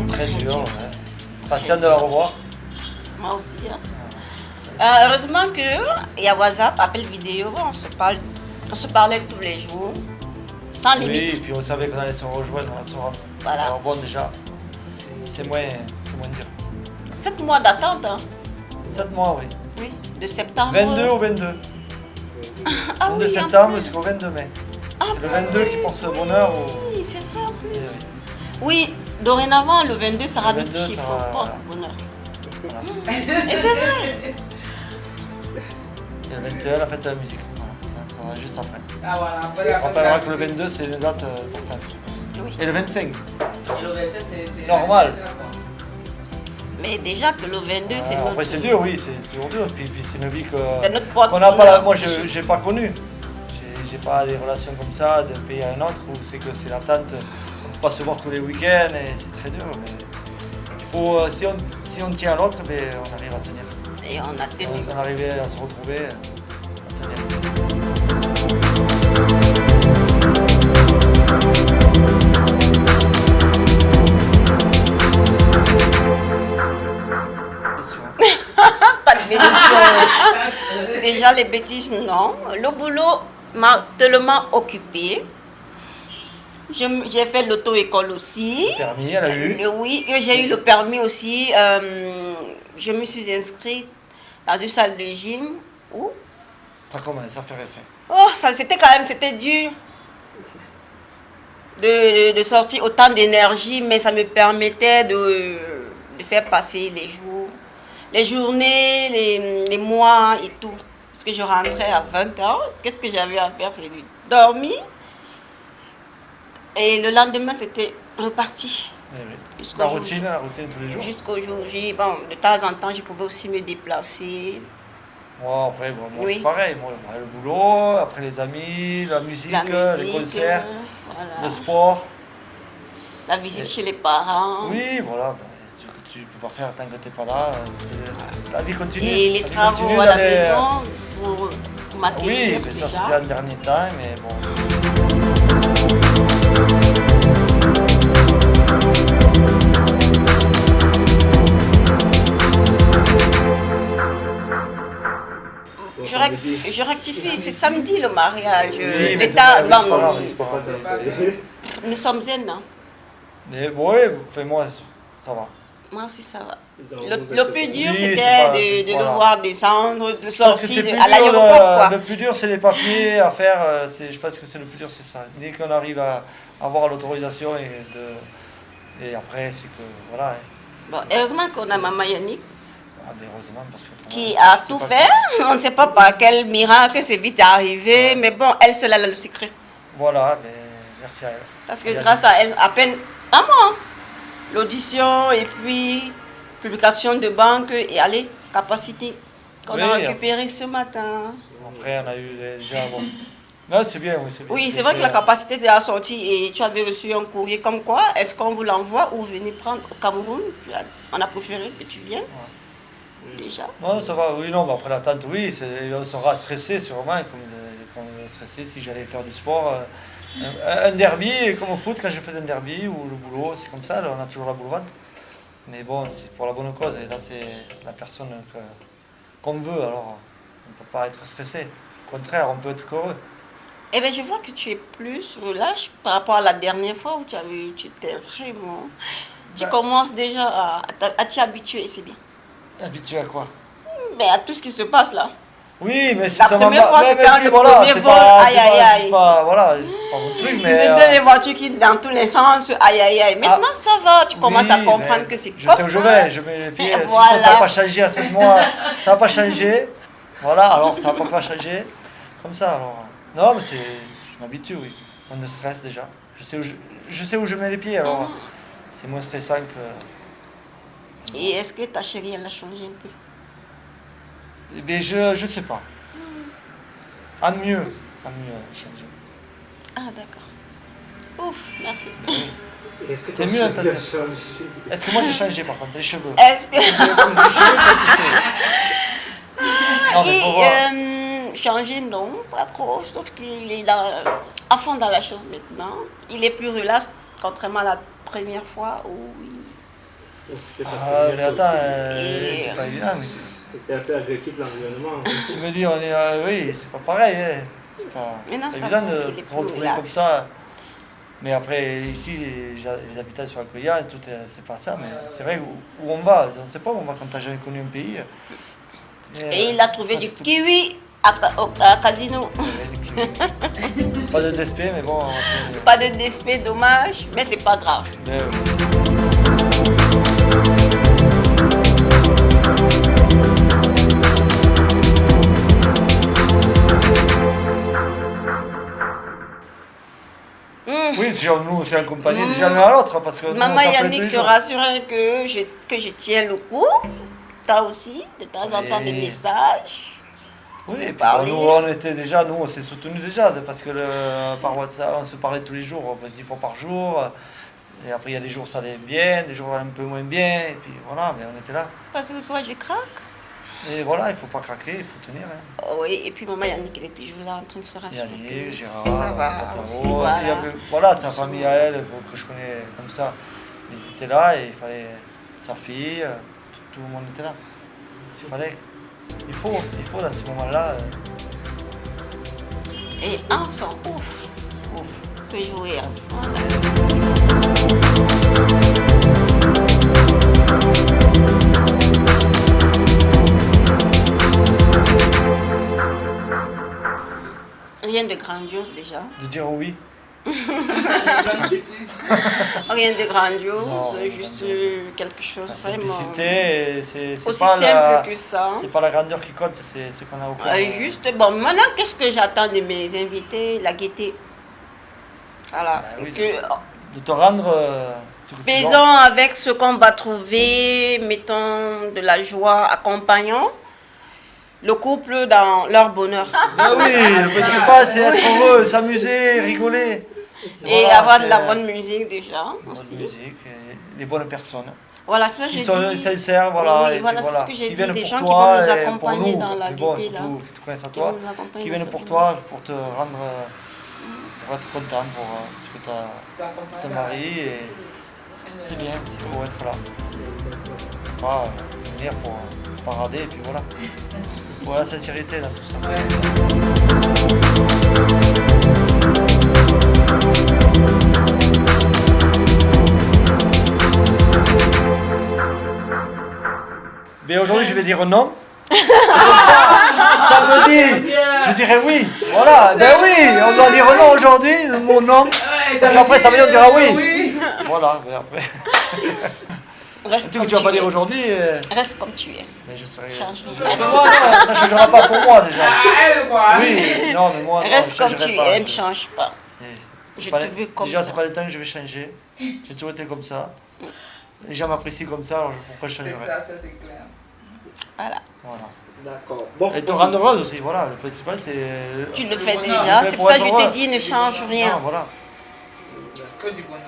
Très dur, ouais. Patient de la revoir. Moi aussi. Hein. Heureusement qu'il y a WhatsApp, appel vidéo, on se parlait tous les jours, sans Oui, limite. et puis on savait qu'on allait se rejoindre en restaurant. Voilà. Alors bon, déjà, c'est moins dur. 7 mois d'attente, hein. 7 mois, oui. Oui, de septembre. 22 au 22. Ah 22 oui, septembre en plus. jusqu'au 22 mai. Ah, C'est le 22 qui porte bonheur. Oui, c'est vrai en plus. Et oui. Oui, dorénavant, le 22 sera Le notre 22 chiffre, sera- porte voilà. bonheur. Voilà. Et c'est vrai. Et le 21, la fête de la musique. Voilà. Ça sera juste après. Ah voilà, après On la rappellera que le 22, c'est une date importante. Oui. Et le 25. Et le verset, c'est Normal. c'est quoi. Mais déjà que le 22, c'est notre... Après, c'est dur, oui, c'est toujours dur. Puis c'est une vie C'est notre porte qu'on n'a pas. bonheur. Moi, je n'ai pas connue. J'ai pas des relations comme ça d'un pays à un autre où c'est que c'est l'attente. On ne peut pas se voir tous les week-ends et c'est très dur. Mais il faut, si on tient à l'autre, ben, on arrive à tenir. Et on a tenu. On arrive à se retrouver, à tenir. C'est sûr. Pas de bêtises. Déjà, les bêtises, non. Le boulot m'a tellement occupée. J'ai fait l'auto-école aussi. Permis, elle a eu. Oui, et j'ai eu le permis aussi. Je me suis inscrite dans une salle de gym. Où Ça commence à faire effet. oh, ça, c'était dur de sortir autant d'énergie, mais ça me permettait de faire passer les jours, les journées, les mois et tout. Parce que je rentrais à 20 ans, qu'est-ce que j'avais à faire? C'est de dormir. Et le lendemain, c'était reparti. Eh oui. Jusqu'au La jour- routine tous les jours. Jusqu'au jour J. Bon, de temps en temps, je pouvais aussi me déplacer. Moi, après, moi, Oui. c'est pareil. Moi, le boulot, après les amis, la musique, La les musique, concerts, voilà. le sport. La visite Et- chez les parents. Oui, voilà. Tu peux pas faire tant que tu n'es pas là. La vie continue. Et les La vie travaux continue à la d'aller- maison pour Oui, m'accueillir mais ça déjà. c'était un dernier temps, mais bon. Je rectifie, c'est samedi le mariage. Oui, mais L'état, demain, oui, c'est pas bon, grave, c'est pas grave. nous sommes zen, hein. Mais bon, ouais, moi, ça va. Moi aussi ça va. Donc, Le vous êtes plus dur Oui, c'était c'est pas- de voilà. le voir descendre, de Parce que sortir c'est plus à dur, l'aéroport quoi. le plus dur, c'est les papiers à faire. Je pense que c'est le plus dur, c'est ça. Dès qu'on arrive à avoir l'autorisation et après, c'est que voilà. Hein. Bon, heureusement qu'on a maman Yannick Ah, ben, heureusement, parce que qui a c'est tout pas- fait. On ne sait pas par quel miracle c'est vite arrivé, Ouais. mais bon, elle seule elle a le secret. Voilà, mais merci à elle. Parce que Yannick. grâce à elle, à peine un mois, l'audition et puis publication de banque et allez, capacité qu'on Oui, a récupérée ce matin. Après, on a eu déjà. Bon. Non, c'est bien, oui, c'est bien. Oui, c'est vrai que la capacité est sortie et tu avais reçu un courrier comme quoi, est-ce qu'on vous l'envoie ou venez prendre au Cameroun? On a préféré que tu viennes. Déjà. Non, ça va, oui, non, mais après l'attente, oui, on sera stressé sûrement, comme stressé si j'allais faire du sport. Un derby, comme au foot, quand je faisais un derby, ou le boulot, c'est comme ça, là, on a toujours la boule au ventre. Mais bon, c'est pour la bonne cause, et là, c'est la personne qu'on veut, alors on ne peut pas être stressé. Au contraire, on peut être heureux. Eh bien, je vois que tu es plus relâche par rapport à la dernière fois où tu étais vraiment... Tu Ben- commences déjà à t'y habituer et c'est bien. Habitué à quoi? Mais à tout ce qui se passe là. Oui, mais si La ça m'a première fois, mais c'était si, le voilà, premier c'est vol, pas, aïe, c'est aïe, pas- aïe. c'est pas, voilà, c'est pas mon truc, mais... C'était les voitures qui dans tous les sens, aïe aïe aïe. Maintenant ça va, tu commences à Oui, comprendre mais que c'est je comme sais où je ça. vais, je mets les pieds. Et Si voilà. ça n'a pas changé à 16 mois, ça n'a pas changé. Voilà, alors ça n'a pas changé. Comme ça, alors. Non, mais je m'habitue, oui. On ne stresse déjà. Je sais où je mets les pieds, alors c'est moins stressant que. Et est-ce que ta chérie elle a changé un peu? Eh bien, je sais pas. En mieux. En mieux, elle a changé. Ah d'accord. Ouf, merci. Est-ce que T'es ton mieux, cheveu t'as- a changé? Est-ce que moi j'ai changé par contre, les cheveux? Est-ce que... J'ai plus de cheveux, toi, tu sais. mais faut voir. Changer, non, pas trop. Sauf qu'il est à fond dans la chose maintenant. Il est plus relax, contrairement à la première fois où C'était ça. Ah, mais attends, Et- c'est pas évident. Mais C'était assez agressif l'environnement. tu me dis, on est, oui, c'est pas pareil. Hein. C'est pas, Mais non, pas ça évident va, il de est se plus retrouver relax. comme ça. Mais après, ici, les habitants sur Acoya, et tout, c'est pas ça. Mais c'est vrai, où on va, on sait pas où on va quand t'as jamais connu un pays. Et il a trouvé du kiwi à Casino. Pas de DSP, mais bon. on va trouver- Pas de DSP, dommage, mais c'est pas grave. Mais, oui, déjà, nous, on s'est accompagnés déjà l'un à l'autre. Parce que nous, on Maman s'appelait tous Yannick les se jours. rassurait que je tiens le coup. Toi aussi, de temps en temps, des Oui. messages. Oui, et puis parler. nous, on était déjà, nous, on s'est soutenus déjà, parce que par WhatsApp, on se parlait tous les jours, 10 fois par jour. Et après, il y a des jours ça allait bien, des jours un peu moins bien, et puis voilà, mais on était là. Parce que le soir, je craque. Et voilà, il faut pas craquer, il faut tenir. Hein. Oh oui, et puis maman Yannick, elle est toujours là en train de se rassurer. Yannick, que Gérard, ça va Tataro, aussi, il y voilà. avait- voilà, sa famille à elle, que je connais comme ça. Ils étaient là, et il fallait sa fille, tout le monde était là. Il fallait, il faut dans ces moments-là, Et enfant, ouf, ouf. se jouer enfant. Là. Rien de grandiose déjà. De dire oui. Bonne surprise. Rien de grandiose, Non, juste grandiose. quelque chose La vraiment. simplicité, c'est Aussi pas simple la, que ça. c'est pas la grandeur qui compte, c'est ce qu'on a au cœur. Juste, bon, maintenant, qu'est-ce que j'attends de mes invités? La gaieté. Voilà. Bah oui, Que- de te rendre ce que tu faisons dois. avec ce qu'on va trouver, mettons de la joie, accompagnons le couple dans leur bonheur. Ah oui, le principal c'est être heureux, s'amuser, rigoler. Et Voilà, avoir de la c'est- bonne musique déjà bonne aussi. musique, et les bonnes personnes. Voilà, ce que Qui j'ai sont dit. sincères, voilà. Oui, et puis voilà, c'est voilà, ce que j'ai qui dit, viennent des pour gens qui toi vont nous et pour accompagner nous, dans la mais bon, gaieté, là. surtout qui te connaissent à Qui toi, vont nous accompagner qui dans viennent ce pour moment. toi, pour te rendre, pour être content pour ce que tu as ton mari, et c'est bien, il faut être là. Pas venir pour parader, et puis voilà. Voilà la sincérité dans tout ça. Ouais. Mais aujourd'hui, je vais dire non. Samedi, je dirais oui. Voilà, ben oui, on doit dire non aujourd'hui, le mot non. Ouais, Parce qu'après, ça veut dire on dira oui. Oui. Voilà, mais après. Reste Tout comme que tu vas pas tu dire es. aujourd'hui, Reste comme tu es. mais je serai. Change Mais moi, non, ça ne changera pas pour moi déjà. Ah, elle, quoi. Oui, non, mais moi, non, Reste je comme changerai tu pas. es, ne change pas. C'est Je pas te les- veux comme déjà, ça. c'est pas le temps que je vais changer. J'ai toujours été comme ça. Les gens m'apprécient comme ça, alors pourquoi je C'est changerais? ça c'est clair. Voilà. Voilà. D'accord. Bon, Et te rendre heureuse aussi, voilà. Le principal, c'est. Tu le fais bonheur. déjà. Je le fais C'est pour pour ça que être je t'ai heureux. dit ne change Non, rien. voilà. Que du bonheur.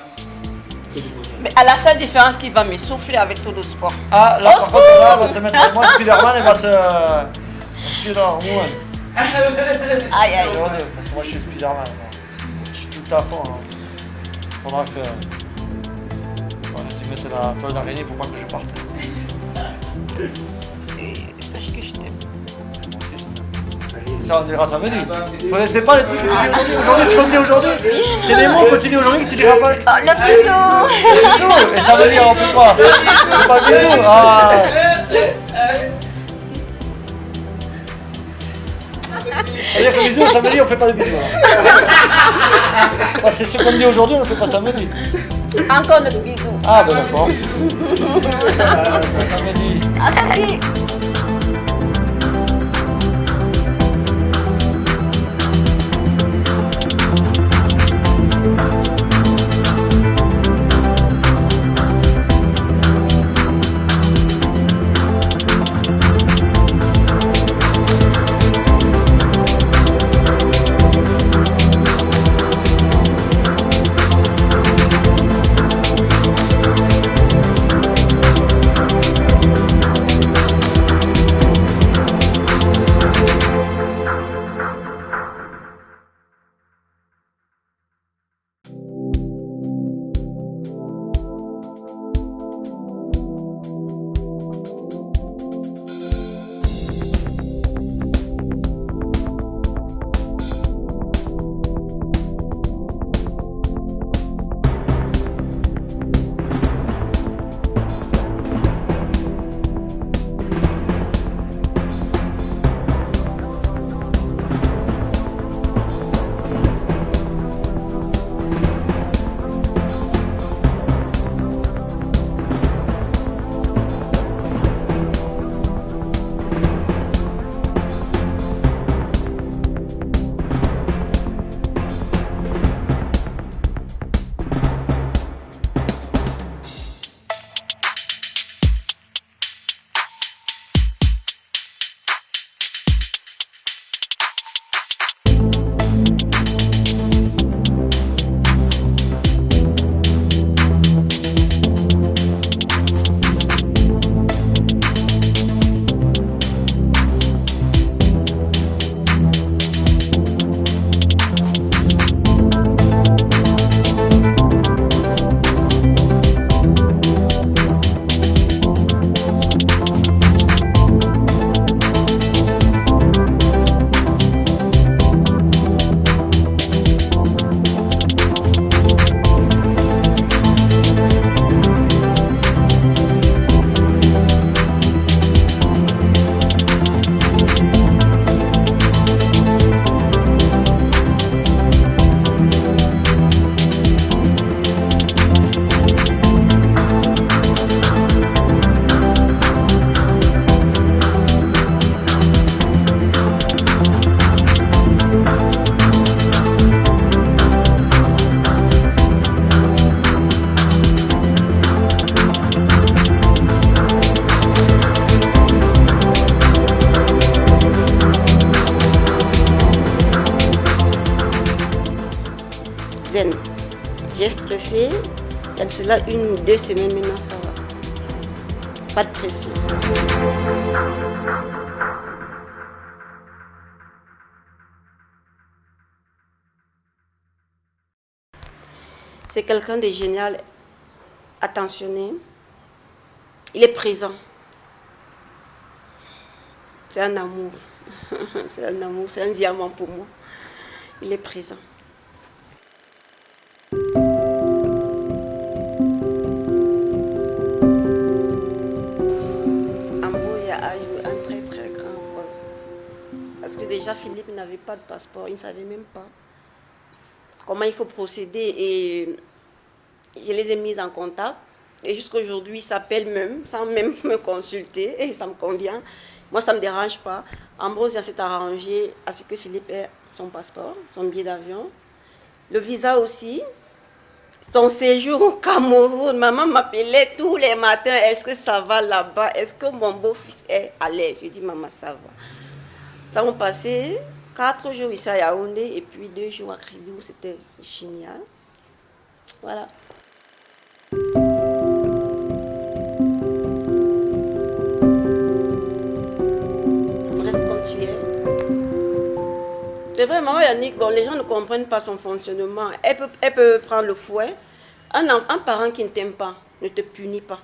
que du bonheur. Mais à la seule différence qu'il va me souffler avec tout le sport. Ah, là, Au par contre, là, elle va se mettre avec moi, Spider-Man, elle va se. Spider-Man. Aïe aïe. Numéro 2, parce que moi je suis Spider-Man. moi. Je suis tout à fond. Hein. Faudra que. Tu mettes la toile d'araignée pour pas que je parte. Et sache que je t'aime. Moi aussi, je t'aime. Allez, Ça, on dira samedi. Ah bah, Vous connaissez pas les trucs que tu dis aujourd'hui? Aujourd'hui, ce qu'on dit aujourd'hui, c'est les mots que tu dis aujourd'hui que tu diras pas. Oh, le bisou. Bisous. Et samedi, on fait quoi? On fait pas de bisous. Ah. C'est-à-dire que bisous, samedi, on fait pas de bisous. Ah, c'est ce qu'on dit aujourd'hui, on ne fait pas samedi. Encore le bisou. Ah, ben d'accord. Samedi. À samedi. passé, il y a de cela 1 ou 2 semaines maintenant, ça va. Pas de pression. C'est quelqu'un de génial, attentionné. Il est présent. C'est un amour. C'est un amour, c'est un diamant pour moi. Il est présent. Ambroise a joué un très très grand rôle. Parce que déjà Philippe n'avait pas de passeport, il ne savait même pas comment il faut procéder. Et je les ai mis en contact. Et jusqu'à aujourd'hui, ils s'appellent même, sans même me consulter. Et ça me convient. Moi, ça ne me dérange pas. Ambroise s'est arrangé à ce que Philippe ait son passeport, son billet d'avion. Le visa aussi. Son séjour au Cameroun. Maman m'appelait tous les matins. Est-ce que ça va là-bas? Est-ce que mon beau-fils est à l'aise? Je dis, maman, ça va. Nous avons passé 4 jours ici à Yaoundé et puis 2 jours à Kribou. C'était génial. Voilà. Reste comme tu es. C'est vrai, maman Yannick, bon, les gens ne comprennent pas son fonctionnement. Elle peut prendre le fouet. Un parent qui ne t'aime pas ne te punit pas.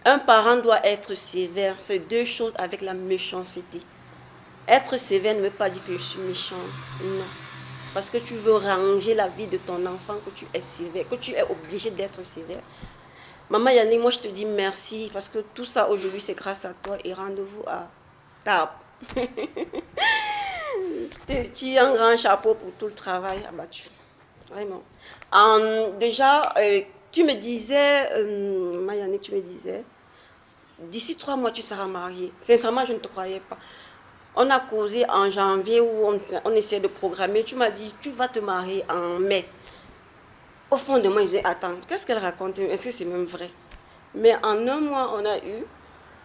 Un parent doit être sévère. C'est 2 choses avec la méchanceté. Être sévère ne veut pas dire que je suis méchante. Non. Parce que tu veux ranger la vie de ton enfant, que tu es sévère, que tu es obligé d'être sévère. Maman Yannick, moi je te dis merci parce que tout ça aujourd'hui c'est grâce à toi et rendez-vous à table. Tu as un grand chapeau pour tout le travail abattu. Vraiment. Déjà, tu me disais, Maman Yannick, tu me disais, d'ici 3 mois tu seras mariée. Sincèrement, je ne te croyais pas. On a causé en janvier où on essayait de programmer. Tu m'as dit, tu vas te marier en mai. Au fond de moi, je disais, attends, qu'est-ce qu'elle raconte? Est-ce que c'est même vrai? Mais en 1 mois,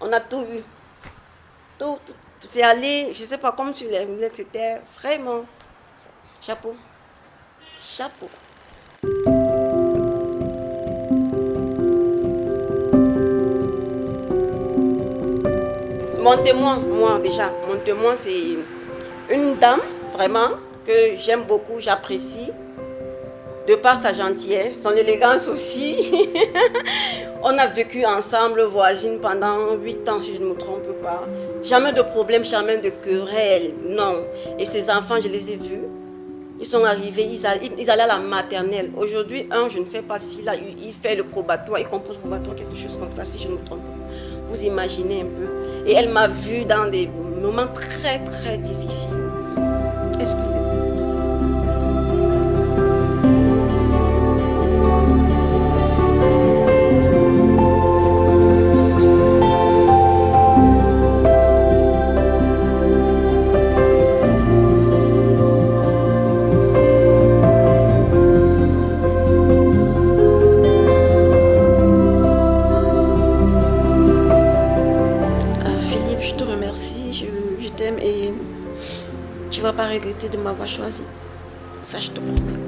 on a tout eu. Tout. C'est allé, je ne sais pas, comme tu l'as dit, c'était vraiment chapeau. Chapeau. Mon témoin, moi déjà, mon témoin c'est une dame vraiment que j'aime beaucoup, j'apprécie. De par sa gentillesse, son élégance aussi. On a vécu ensemble, voisines, pendant 8 ans, si je ne me trompe pas. Jamais de problème, jamais de querelle, non. Et ses enfants, je les ai vus. Ils sont arrivés, ils allaient à la maternelle. Aujourd'hui, je ne sais pas s'il fait le probatoire, il compose le probatoire, quelque chose comme ça, si je ne me trompe pas. Vous imaginez un peu. Et elle m'a vue dans des moments très, très difficiles. Excusez-moi. Tu ne vas pas regretter de m'avoir choisi. Ça, je te promets.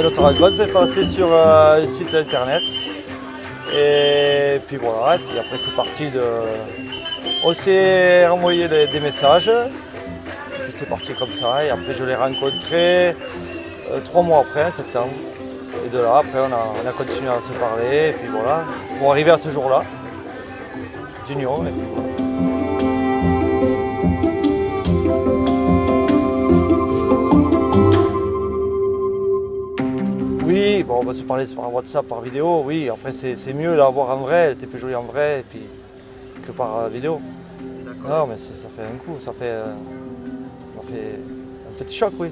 Notre rencontre s'est passée sur un site internet. Et puis voilà, et puis après c'est parti On s'est envoyé des messages, et c'est parti comme ça. Et après, je l'ai rencontré 3 mois après, en septembre. Et de là, après, on a continué à se parler. Et puis voilà, pour arriver à ce jour-là, d'union. Et puis voilà. Oui, bon, on va se parler par WhatsApp, par vidéo, oui. Après, c'est mieux d'avoir en vrai, elle était plus jolie en vrai et puis, que par vidéo. Non, mais ça fait un coup, ça fait un petit choc, oui.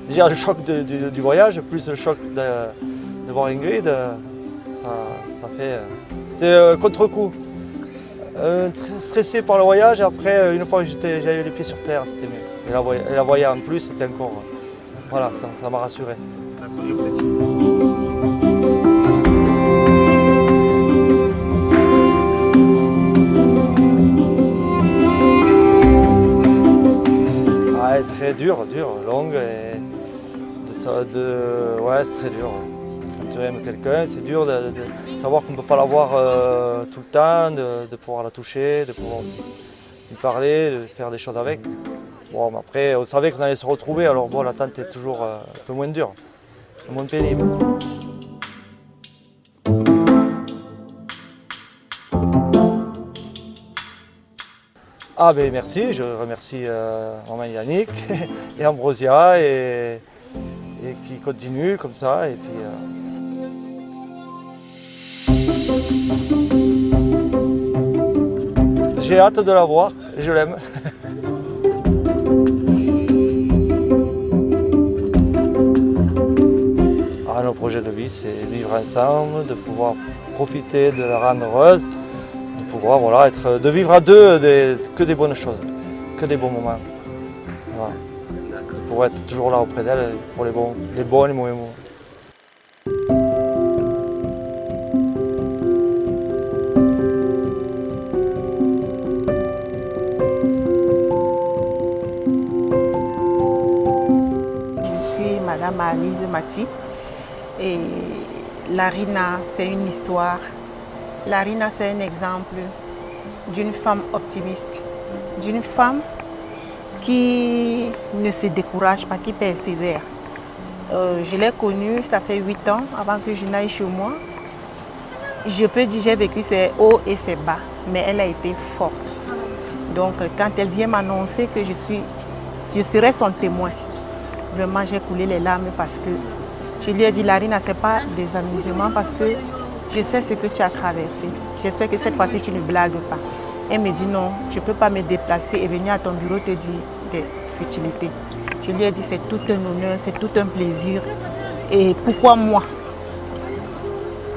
Déjà le choc du voyage, plus le choc de voir Ingrid, ça fait... C'était contre-coup. Très stressé par le voyage, après, une fois que j'avais les pieds sur terre, c'était mieux. Et la voyage en plus, c'était encore... Voilà, ça m'a rassuré. Ah, très dur, longue et ouais, c'est très dur. Quand tu aimes quelqu'un, c'est dur de savoir qu'on ne peut pas la voir tout le temps, de pouvoir la toucher, de pouvoir lui parler, de faire des choses avec. Bon, mais après, on savait qu'on allait se retrouver, alors bon, l'attente est toujours un peu moins dure. Le monde pénible. Ah ben merci, je remercie maman Yannick et Ambrosia et qui continue comme ça. Et puis, j'ai hâte de la voir et je l'aime. Nos projets de vie, c'est vivre ensemble, de pouvoir profiter, de la rendre heureuse, de pouvoir de vivre à deux que des bonnes choses, que des bons moments. Voilà. De pouvoir être toujours là auprès d'elle pour les bons et les mauvais moments. Je suis Madame Alice Mati. Et Larina, c'est une histoire. Larina, c'est un exemple d'une femme optimiste, d'une femme qui ne se décourage pas, qui persévère. Je l'ai connue, ça fait 8 ans avant que je n'aille chez moi. Je peux dire que j'ai vécu ses hauts et ses bas, mais elle a été forte. Donc quand elle vient m'annoncer que je serai son témoin, vraiment j'ai coulé les larmes parce que je lui ai dit, Larina, ce n'est pas des amusements parce que je sais ce que tu as traversé. J'espère que cette fois-ci, tu ne blagues pas. Elle me dit, non, je ne peux pas me déplacer et venir à ton bureau te dire des futilités. Je lui ai dit, c'est tout un honneur, c'est tout un plaisir. Et pourquoi moi?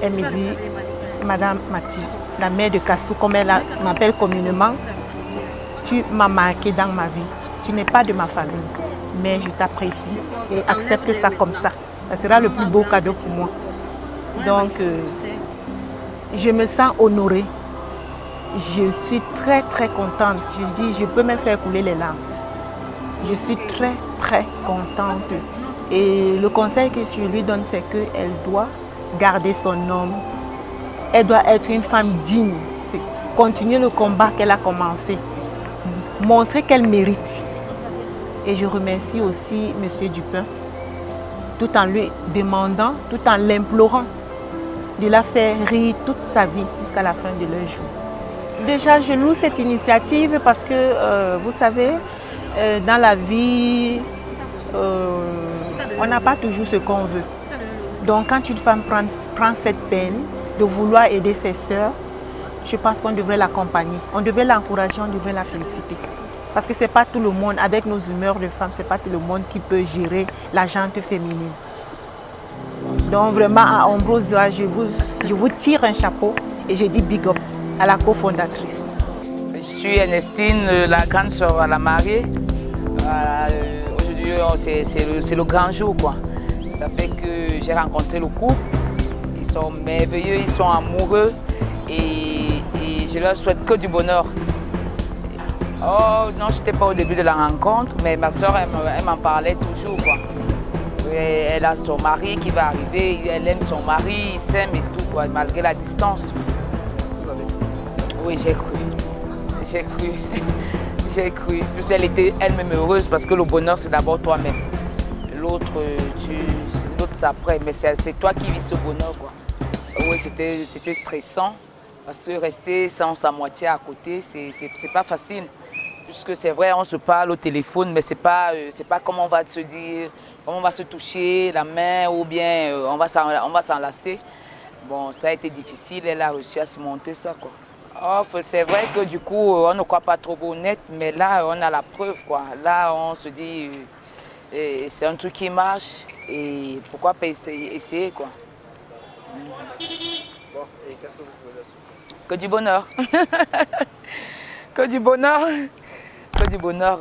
Elle me dit, Madame Mathieu, la mère de Kassou, comme elle m'appelle communément, tu m'as marqué dans ma vie. Tu n'es pas de ma famille, mais je t'apprécie et accepte ça comme ça. Ça sera le plus beau cadeau pour moi. Donc, je me sens honorée. Je suis très, très contente. Je dis, je peux même faire couler les larmes. Je suis très, très contente. Et le conseil que je lui donne, c'est qu'elle doit garder son homme. Elle doit être une femme digne. C'est continuer le combat qu'elle a commencé. Montrer qu'elle mérite. Et je remercie aussi M. Dupin, tout en lui demandant, tout en l'implorant de la faire rire toute sa vie jusqu'à la fin de leur jour. Déjà, je loue cette initiative parce que, vous savez, dans la vie, on n'a pas toujours ce qu'on veut. Donc, quand une femme prend cette peine de vouloir aider ses sœurs, je pense qu'on devrait l'accompagner, on devrait l'encourager, on devrait la féliciter. Parce que ce n'est pas tout le monde, avec nos humeurs de femmes, ce n'est pas tout le monde qui peut gérer la gente féminine. Donc vraiment, à Ambrosia, je vous tire un chapeau et je dis big up à la cofondatrice. Je suis Ernestine, la grande sœur à la mariée. Aujourd'hui, c'est le grand jour, quoi. Ça fait que j'ai rencontré le couple. Ils sont merveilleux, ils sont amoureux et je leur souhaite que du bonheur. Oh non, je n'étais pas au début de la rencontre, mais ma soeur, elle m'en parlait toujours, quoi. Elle a son mari qui va arriver, elle aime son mari, ils s'aiment et tout, quoi, malgré la distance. Oui, j'ai cru. j'ai cru. J'ai cru. Plus elle était elle-même heureuse parce que le bonheur, c'est d'abord toi-même. L'autre, c'est après, mais c'est toi qui vis ce bonheur, quoi. Oui, c'était stressant parce que rester sans sa moitié à côté, c'est pas facile. Puisque c'est vrai, on se parle au téléphone, mais c'est pas comment on va se dire, comment on va se toucher la main ou bien on va s'enlacer. Bon, ça a été difficile, elle a réussi à se monter ça, quoi. Oh, c'est vrai que du coup, on ne croit pas trop honnête, mais là, on a la preuve, quoi. Là, on se dit, c'est un truc qui marche, et pourquoi pas essayer, quoi. Bon, et qu'est-ce que vous pouvez dire? Que du bonheur. Que du bonheur. Que du bonheur.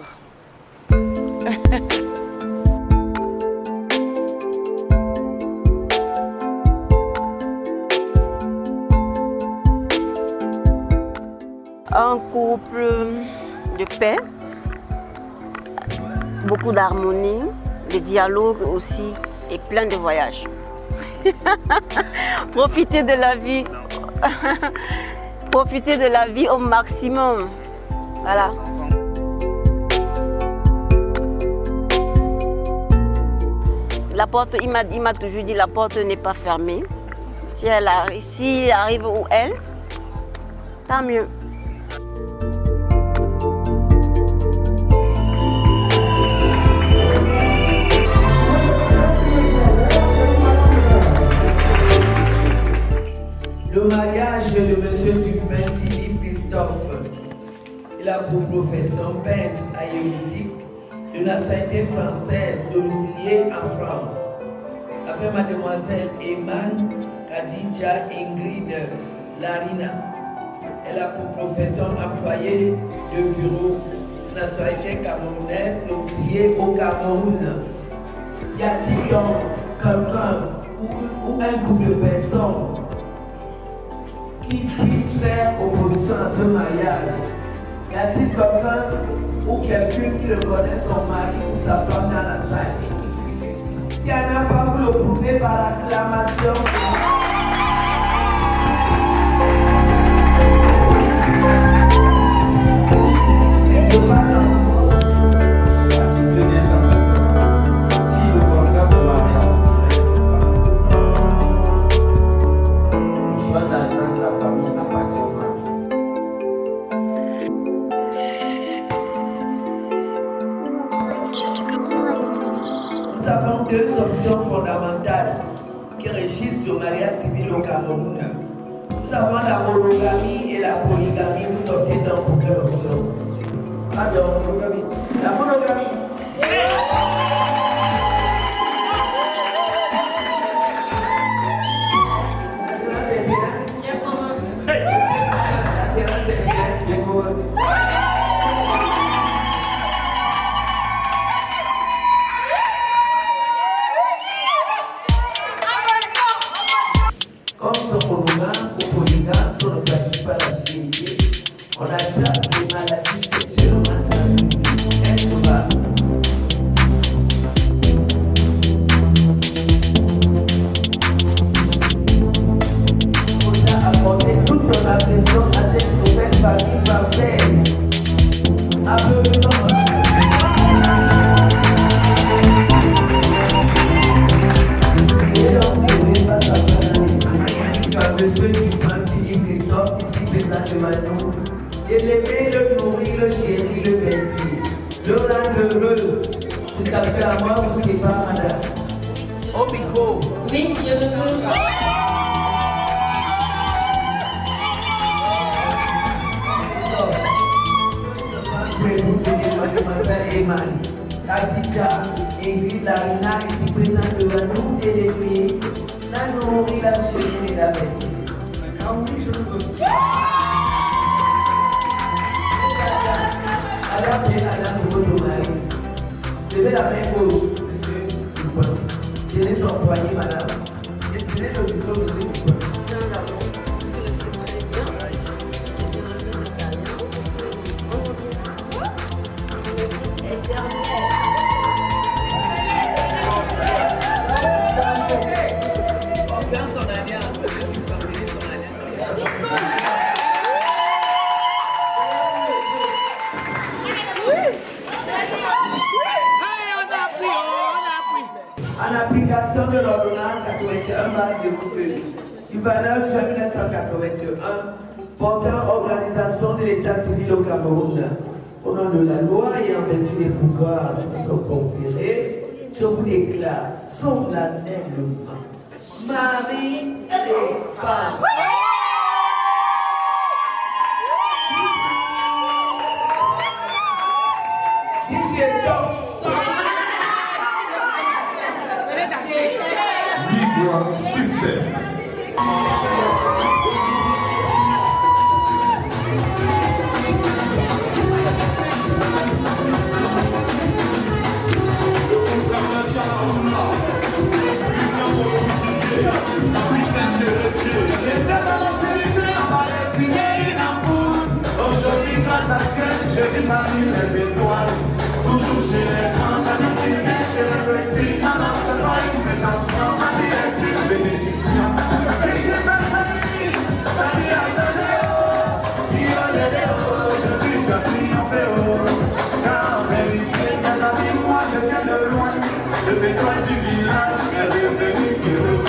Un couple de paix, beaucoup d'harmonie, de dialogue aussi et plein de voyages. Profiter de la vie. Profiter de la vie au maximum. Voilà. La porte, il m'a toujours dit la porte n'est pas fermée. Si elle arrive où elle, tant mieux. Le mariage de M. Dupin Philippe Christophe, il a pour profession peintre aéronautique de nationalité française domiciliée en France. Avec mademoiselle Eman Khadija Ingrid Larina, elle a pour profession employée de bureau de nationalité camerounaise domiciliée au Cameroun. Y a-t-il donc quelqu'un ou un groupe de personnes qui puisse faire opposition à ce mariage? Y a-t-il quelqu'un ou quelqu'un qui reconnaît son mari ou sa femme dans la salle? S'il n'y en a pas, vous le prouvez par acclamation. Je passe en article 200. Si le contrat de mariage le choix d'argent de la famille appartient au mari. Nous avons deux options fondamentales qui régissent le mariage civil au Cameroun. Nous avons la monogamie et la polygamie. Vous optez dans pour quelle option? Pardon, monogamie. La monogamie. Maintenant, c'est bien. Maintenant, c'est bien. Bien comment? Comme ce monogame ou polygame, si on ne pratique pas la fidélité, on attrape des maladies sexuellement transmissibles introuvable. Il faudra apporter toute ton affection à cette nouvelle famille française. Applaudissons. Et donc, je vais pas savoir Monsieur Dupin Philippe Christophe, ici présent devant nous, et l'aimer, le nourrir, le chérir, le bâtir, le rendre heureux, jusqu'à ce que la mort vous sépare, madame. Au micro. Oui, je le veux. Après vous venez mademoiselle Eman, Khadija, Ingrid Larina, ici présent devant nous, et l'aimer, la nourrir, la chérir et la bâtir. Alors, prenez la danse de votre mari. Levez la main gauche, monsieur Dupin. Tenez son poignet, madame. Et tenez le micro, monsieur Dupin. Confirme son alliance, monsieur Dupin. Confirmez son alliance. un masque de couvre-feu du 29 juin 1981 portant organisation de l'état civil au Cameroun. Au nom de la loi et en vertu des pouvoirs qui nous sont conférés, je vous déclare solennellement Marie des femmes. Ligue Système. Aujourd'hui, grâce à Dieu, je vis parmi les étoiles. Toujours chez les grands, jamais signé chez les petits. Non, non, c'est pas une prétention, ma vie est une bénédiction. Et Dieu m'a famille, ta vie a changé. Aujourd'hui, tu as triomphé. Car en vérité, mes amis, moi je viens de loin. Le pétrole du village est devenu que le 16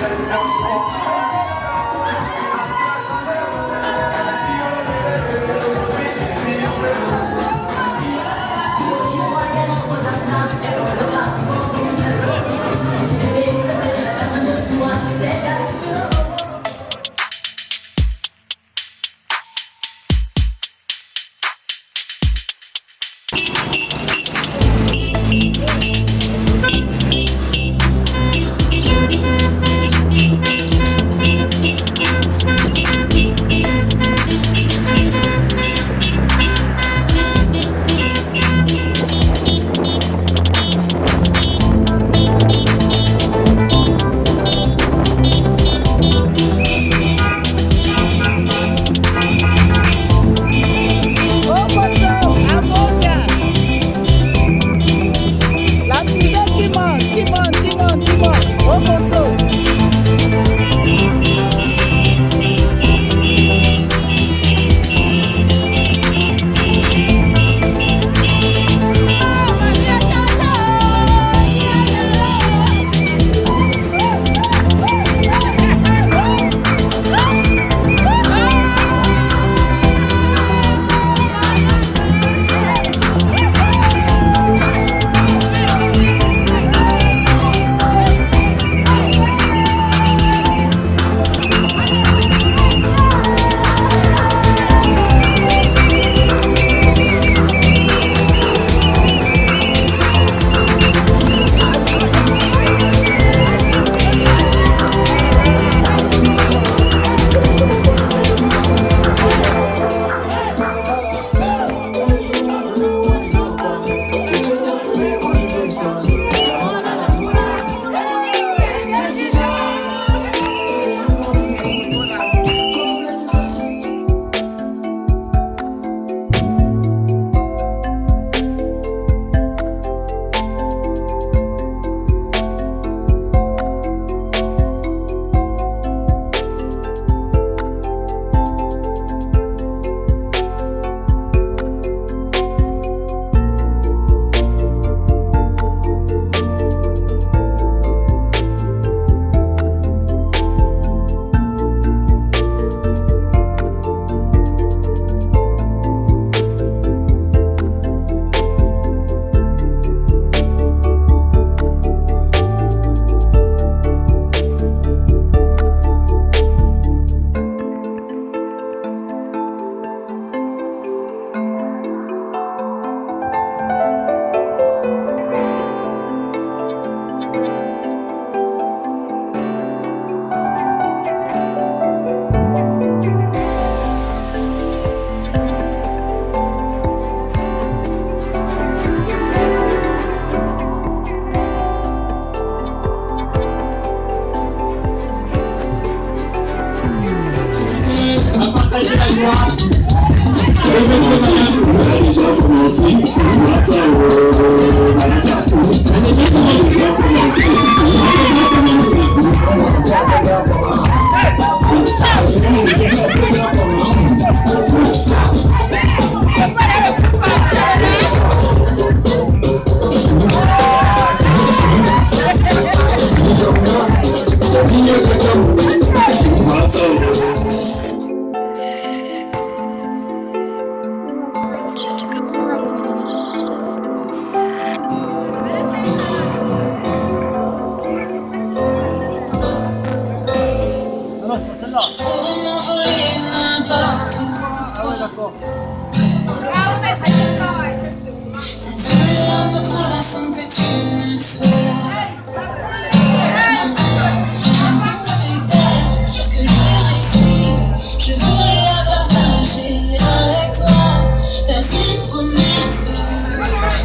Thank you.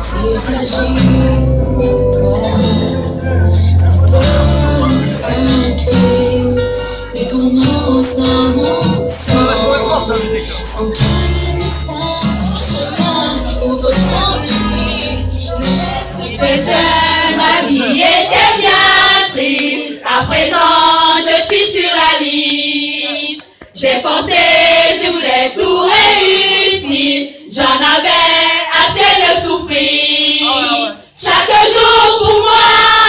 S'il s'agit de toi, c'est un crime, mais ton nom, ça mon sang, sans qu'il ne sache chemin, ouvre ton esprit, ne laisse pas. Ma vie était bien triste, à présent je suis sur la liste. J'ai pensé, je voulais tout réussir, j'en avais assez de souffrir. Chaque jour pour moi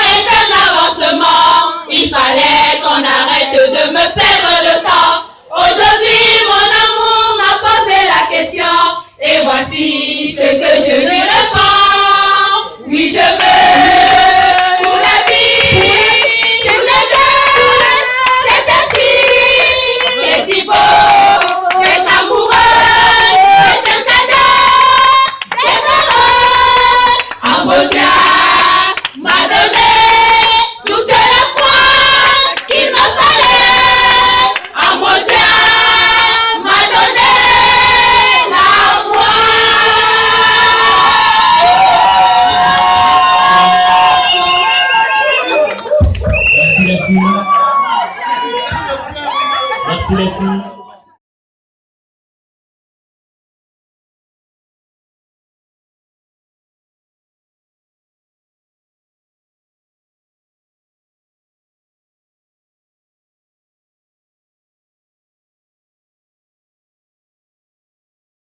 est un avancement, il fallait qu'on arrête de me perdre le temps. Aujourd'hui mon amour m'a posé la question, et voici ce que je lui réponds. Oui, je veux pour la vie, pour les deux, c'est ainsi, c'est si beau. D'être amoureux, c'est un cadeau, d'être heureux. Ambrosia m'a donné toute la foi qu'il me fallait. Ambrosia m'a donné la voix. Merci les filles. Merci les filles.